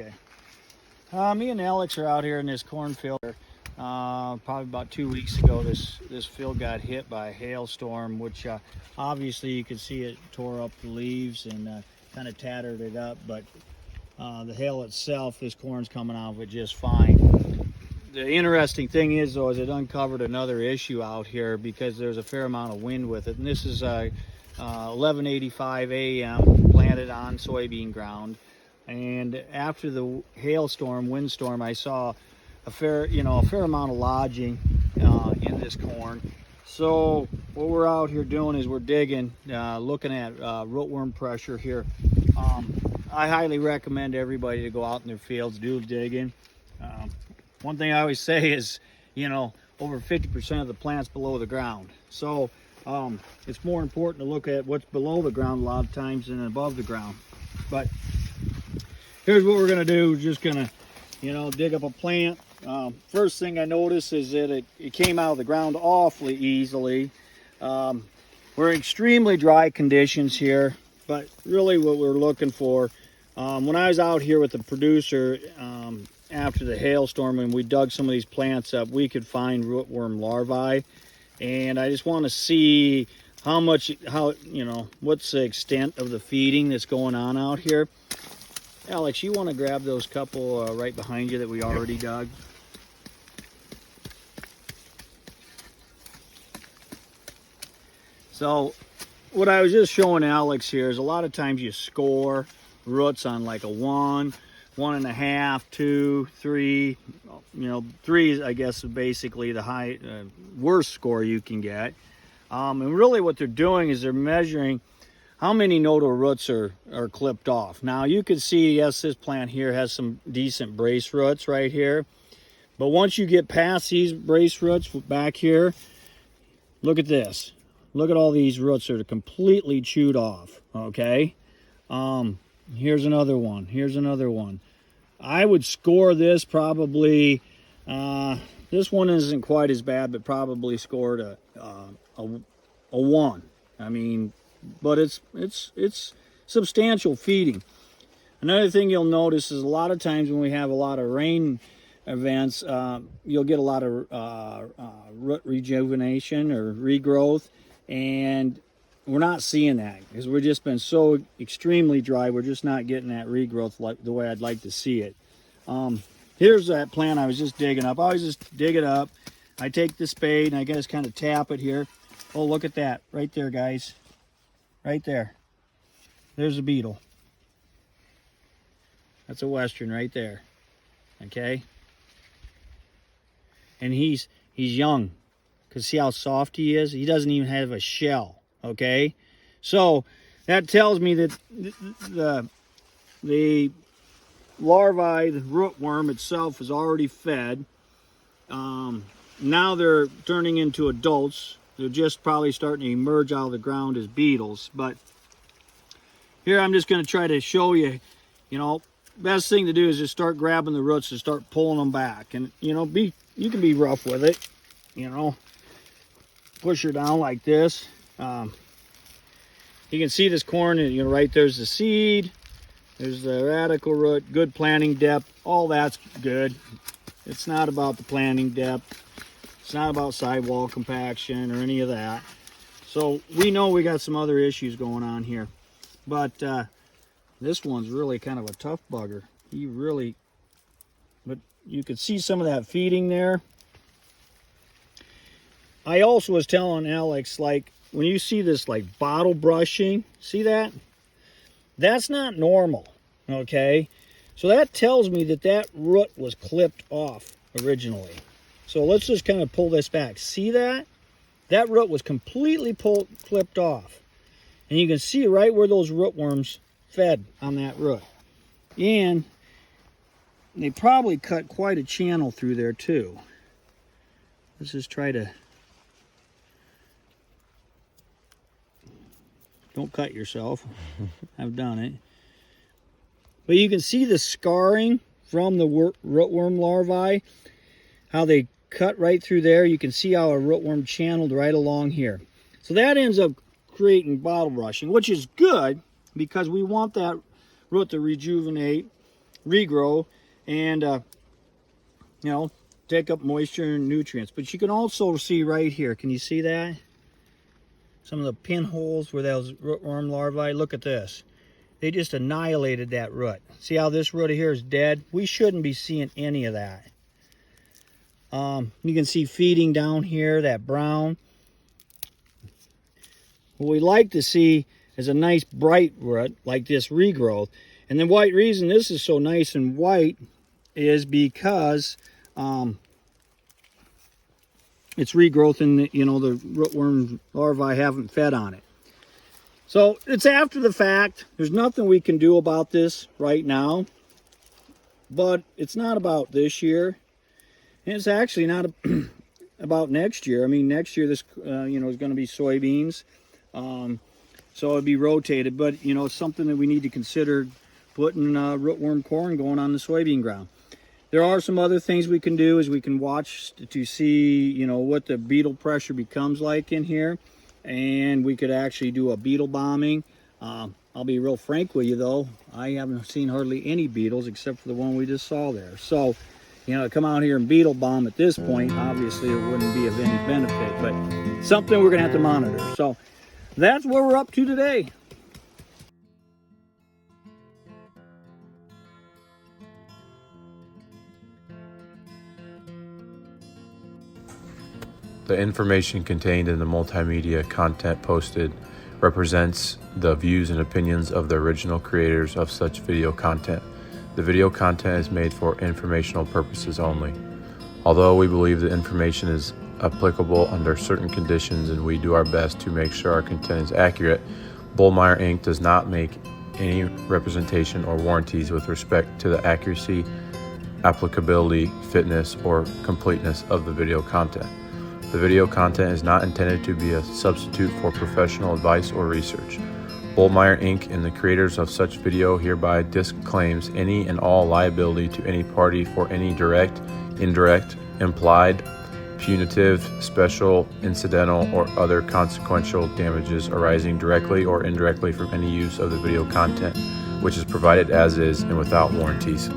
Okay. Me and Alex are out here in this cornfield. Probably about 2 weeks ago, this field got hit by a hailstorm, which obviously you could see it tore up the leaves and kind of tattered it up. But the hail itself, this corn's coming out of it just fine. The interesting thing is, though, is it uncovered another issue out here because there's a fair amount of wind with it. And this is 11:85 a.m. planted on soybean ground. And after the hailstorm, windstorm, I saw a fair amount of lodging in this corn. So what we're out here doing is we're digging, looking at rootworm pressure here. I highly recommend everybody to go out in their fields, do digging. One thing I always say is, over 50% of the plant's below the ground. So it's more important to look at what's below the ground a lot of times than above the ground. But here's what we're gonna do. We're just gonna, dig up a plant. First thing I noticed is that it came out of the ground awfully easily. We're in extremely dry conditions here, but really what we're looking for, when I was out here with the producer after the hailstorm and we dug some of these plants up, we could find rootworm larvae. And I just want to see what's the extent of the feeding that's going on out here. Alex, you want to grab those couple right behind you that we already dug? So what I was just showing Alex here is a lot of times you score roots on like a 1, 1.5, 2, 3. 3 I guess is basically the worst score you can get. And really what they're doing is they're measuring how many nodal roots are clipped off. Now you can see, yes, this plant here has some decent brace roots right here. But once you get past these brace roots back here, look at this. Look at all these roots that are completely chewed off, okay? Here's another one. Here's another one. I would score this probably, this one isn't quite as bad, but probably scored a 1. I mean, but it's substantial feeding. Another thing you'll notice is a lot of times when we have a lot of rain events, you'll get a lot of root rejuvenation or regrowth, and we're not seeing that because we've just been so extremely dry. We're just not getting that regrowth like the way I'd like to see it. Here's that plant I was just digging up. I always just dig it up. I take the spade and I just kind of tap it here. Oh, look at that right there, guys. Right there. There's a beetle. That's a western right there. Okay? And he's young. Because see how soft he is? He doesn't even have a shell. Okay? So that tells me that the larvae, the rootworm itself, is already fed. Now they're turning into adults. They're just probably starting to emerge out of the ground as beetles. But here I'm just going to try to show you, best thing to do is just start grabbing the roots and start pulling them back. And, you can be rough with it, push her down like this. You can see this corn, and right there's the seed. There's the radical root, good planting depth. All that's good. It's not about the planting depth. It's not about sidewall compaction or any of that. So we know we got some other issues going on here. But this one's really kind of a tough bugger. But you could see some of that feeding there. I also was telling Alex, like, when you see this like bottle brushing, see that? That's not normal, okay? So that tells me that root was clipped off originally. So let's just kind of pull this back. See that? That root was completely clipped off. And you can see right where those rootworms fed on that root. And they probably cut quite a channel through there too. Let's just try to... Don't cut yourself. I've done it. But you can see the scarring from the rootworm larvae, how they cut right through there. You can see how a rootworm channeled right along here. So that ends up creating bottle brushing, which is good because we want that root to rejuvenate regrow and you know, take up moisture and nutrients. But you can also see right here, can you see that? Some of the pinholes where those rootworm larvae, look at this. They just annihilated that root. See how this root here is dead? We shouldn't be seeing any of that. You can see feeding down here, that brown. What we like to see is a nice bright root like this regrowth. And the white reason this is so nice and white is because it's regrowth and, you know, the rootworm larvae haven't fed on it. So it's after the fact. There's nothing we can do about this right now. But it's not about this year. And it's actually not about next year. I mean, next year this, you know, is going to be soybeans. So it'd be rotated. But, you know, it's something that we need to consider putting rootworm corn going on the soybean ground. There are some other things we can do, is we can watch to see, you know, what the beetle pressure becomes like in here. And we could actually do a beetle bombing. I'll be real frank with you though, I haven't seen hardly any beetles except for the one we just saw there. So, you know, to come out here and beetle bomb at this point, obviously it wouldn't be of any benefit, but something we're gonna have to monitor. So that's what we're up to today. The information contained in the multimedia content posted represents the views and opinions of the original creators of such video content. The video content is made for informational purposes only. Although we believe the information is applicable under certain conditions and we do our best to make sure our content is accurate, Bullmeyer Inc. does not make any representation or warranties with respect to the accuracy, applicability, fitness, or completeness of the video content. The video content is not intended to be a substitute for professional advice or research. Bullmeyer Inc. and the creators of such video hereby disclaims any and all liability to any party for any direct, indirect, implied, punitive, special, incidental, or other consequential damages arising directly or indirectly from any use of the video content, which is provided as is and without warranties.